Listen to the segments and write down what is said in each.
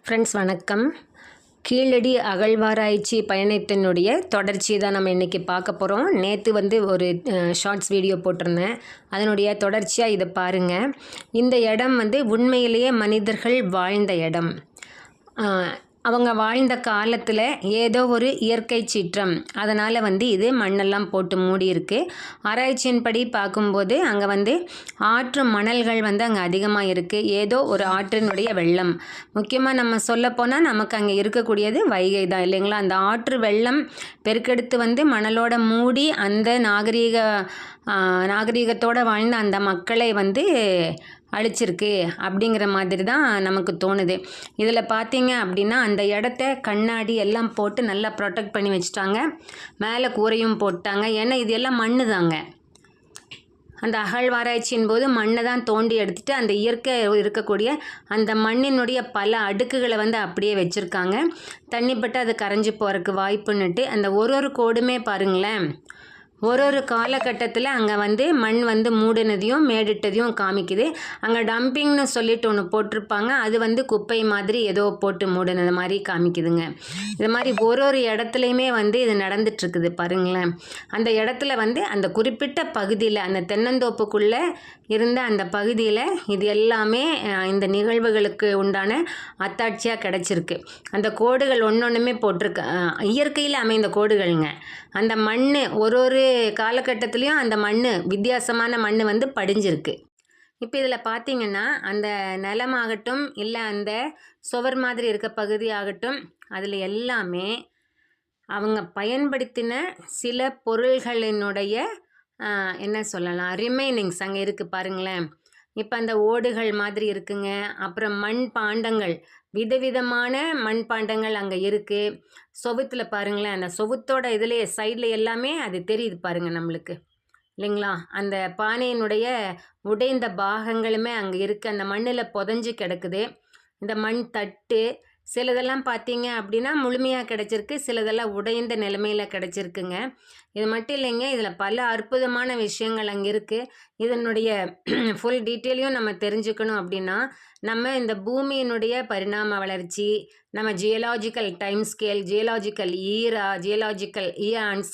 Friends வணக்கம். கீழடி அகழ்வாராய்ச்சி பயணத்தினுடைய தொடர்ச்சி தான் நம்ம இன்றைக்கி பார்க்க போகிறோம். நேற்று ஒரு ஷார்ட்ஸ் வீடியோ போட்டிருந்தேன். அதனுடைய தொடர்ச்சியாக இதை பாருங்கள். இந்த இடம் உண்மையிலேயே மனிதர்கள் வாழ்ந்த இடம். அவங்க வாழ்ந்த காலத்தில் ஏதோ ஒரு இயற்கை சீற்றம், அதனால் இது மண்ணெல்லாம் போட்டு மூடி இருக்குது. ஆராய்ச்சியின்படி பார்க்கும்போது அங்கே ஆற்று மணல்கள் அங்கே அதிகமாக இருக்குது. ஏதோ ஒரு ஆற்றினுடைய வெள்ளம், முக்கியமாக நம்ம சொல்லப்போனால் நமக்கு அங்கே இருக்கக்கூடியது வைகை தான் இல்லைங்களா. அந்த ஆற்று வெள்ளம் பெருக்கெடுத்து மணலோட மூடி அந்த நாகரீகத்தோடு வாழ்ந்த அந்த மக்களை அழிச்சிருக்கு அப்படிங்கிற மாதிரி தான் நமக்கு தோணுது. இதில் பார்த்தீங்க அப்படின்னா அந்த இடத்த கண்ணாடி எல்லாம் போட்டு நல்லா ப்ரொடெக்ட் பண்ணி வச்சுட்டாங்க. மேலே கூரையும் போட்டாங்க. ஏன்னா இது எல்லாம் மண்ணு தாங்க. அந்த அகழ்வாராய்ச்சியின் போது மண்ணை தான் தோண்டி எடுத்துகிட்டு அந்த இயற்கை இருக்கக்கூடிய அந்த மண்ணினுடைய பல அடுக்குகளை அப்படியே வச்சுருக்காங்க. தண்ணிப்பட்டு அது கரைஞ்சி போகிறதுக்கு வாய்ப்புன்னுட்டு அந்த ஒரு கோடுமே பாருங்களேன், ஒரு காலகட்டத்தில் அங்கே மண் மூடினதையும் மேடிட்டதையும் காமிக்குது. அங்கே டம்பிங்னு சொல்லிட்டு ஒன்று போட்டிருப்பாங்க. அது குப்பை மாதிரி ஏதோ போட்டு மூடினது மாதிரி காமிக்குதுங்க. இது மாதிரி ஒரு இடத்துலையுமே இது நடந்துட்டுருக்குது பாருங்களேன். அந்த இடத்துல அந்த குறிப்பிட்ட பகுதியில் அந்த தென்னந்தோப்புக்குள்ளே இருந்த அந்த பகுதியில் இது எல்லாமே இந்த நிகழ்வுகளுக்கு உண்டான அத்தாட்சியாக கிடச்சிருக்கு. அந்த கோடுகள் ஒன்றொன்றுமே போட்டிருக்கு. இயற்கையில் அமைந்த கோடுகள்ங்க. அந்த மண் ஒரு காலகட்டத்துலேயும் அந்த மண் வித்தியாசமான மண் படிஞ்சிருக்கு. இப்போ இதில் பார்த்தீங்கன்னா அந்த நிலமாகட்டும் இல்லை அந்த சுவர் மாதிரி இருக்க பகுதி ஆகட்டும், அதில் எல்லாமே அவங்க பயன்படுத்தின சில பொருள்களினுடைய என்ன சொல்லலாம், ரிமைனிங்ஸ் அங்கே இருக்குது பாருங்களேன். இப்போ அந்த ஓடுகள் மாதிரி இருக்குங்க. அப்புறம் மண் பாண்டங்கள், விதவிதமான மண்பாண்டங்கள் அங்கே இருக்குது. சொவுத்தில் பாருங்களேன், அந்த சொவுத்தோட இதுலேயே சைடில் எல்லாமே அது தெரியுது பாருங்கள் நம்மளுக்கு இல்லைங்களா. அந்த பானையினுடைய உடைந்த பாகங்களுமே அங்கே இருக்குது. அந்த மண்ணில் புதஞ்சு கிடக்குது. இந்த மண் தட்டு சிலதெல்லாம் பார்த்தீங்க அப்படின்னா முழுமையாக கிடச்சிருக்கு, சிலதெல்லாம் உடைந்த நிலைமையில் கிடச்சிருக்குங்க. இது மட்டும் இல்லைங்க, இதில் பல அற்புதமான விஷயங்கள் அங்கே இருக்குது. இதனுடைய ஃபுல் டீட்டெயிலையும் நம்ம தெரிஞ்சுக்கணும் அப்படின்னா நம்ம இந்த பூமியினுடைய பரிணாம வளர்ச்சி, நம்ம ஜியலாஜிக்கல் டைம் ஸ்கேல், ஜியலாஜிக்கல் ஈரா, ஜியலாஜிக்கல் இயான்ஸ்,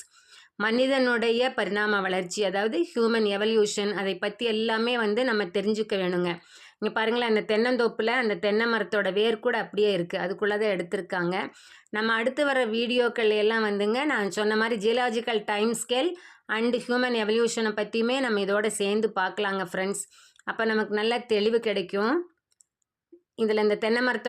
மனிதனுடைய பரிணாம வளர்ச்சி, அதாவது ஹியூமன் எவல்யூஷன், அதை பற்றி எல்லாமே நம்ம தெரிஞ்சுக்க வேணுங்க. இங்கே பாருங்களேன், அந்த தென்னந்தோப்பில் அந்த தென்னை மரத்தோட வேர் கூட அப்படியே இருக்குது. அதுக்குள்ளே தான் எடுத்திருக்காங்க. நம்ம அடுத்து வர வீடியோக்கள் எல்லாம் நான் சொன்ன மாதிரி geological time scale and human எவல்யூஷனை பற்றியுமே நம்ம இதோட சேர்ந்து பார்க்கலாங்க ஃப்ரெண்ட்ஸ். அப்போ நமக்கு நல்ல தெளிவு கிடைக்கும். இதில் இந்த தென்னை மரத்தை